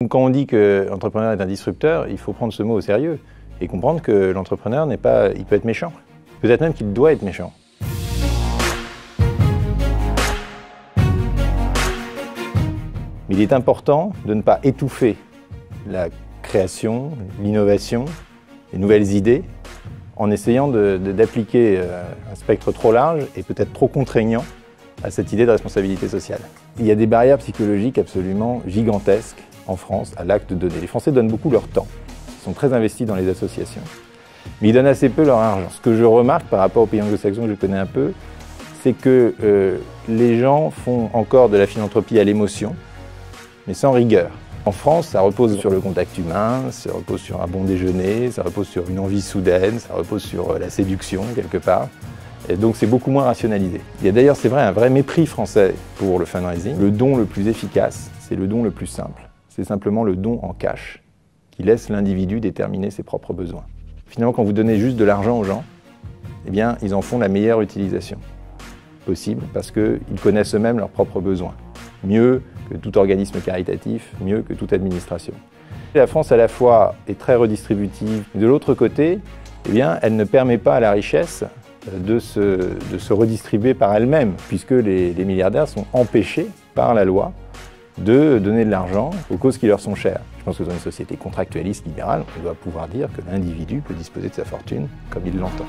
Quand on dit que l'entrepreneur est un disrupteur, il faut prendre ce mot au sérieux et comprendre que l'entrepreneur il peut être méchant. Peut-être même qu'il doit être méchant. Mais il est important de ne pas étouffer la création, l'innovation, les nouvelles idées, en essayant d'appliquer un spectre trop large et peut-être trop contraignant à cette idée de responsabilité sociale. Il y a des barrières psychologiques absolument gigantesques en France à l'acte de donner. Les Français donnent beaucoup leur temps, ils sont très investis dans les associations, mais ils donnent assez peu leur argent. Ce que je remarque par rapport aux pays anglo-saxons que je connais un peu, c'est que les gens font encore de la philanthropie à l'émotion, mais sans rigueur. En France, ça repose sur le contact humain, ça repose sur un bon déjeuner, ça repose sur une envie soudaine, ça repose sur la séduction quelque part. Et donc c'est beaucoup moins rationalisé. Il y a d'ailleurs, c'est vrai, un vrai mépris français pour le fundraising. Le don le plus efficace, c'est le don le plus simple. C'est simplement le don en cash, qui laisse l'individu déterminer ses propres besoins. Finalement, quand vous donnez juste de l'argent aux gens, eh bien, ils en font la meilleure utilisation possible, parce qu'ils connaissent eux-mêmes leurs propres besoins. Mieux que tout organisme caritatif, mieux que toute administration. La France, à la fois, est très redistributive. De l'autre côté, eh bien, elle ne permet pas à la richesse de se redistribuer par elle-même, puisque les milliardaires sont empêchés par la loi de donner de l'argent aux causes qui leur sont chères. Je pense que dans une société contractualiste libérale, on doit pouvoir dire que l'individu peut disposer de sa fortune comme il l'entend.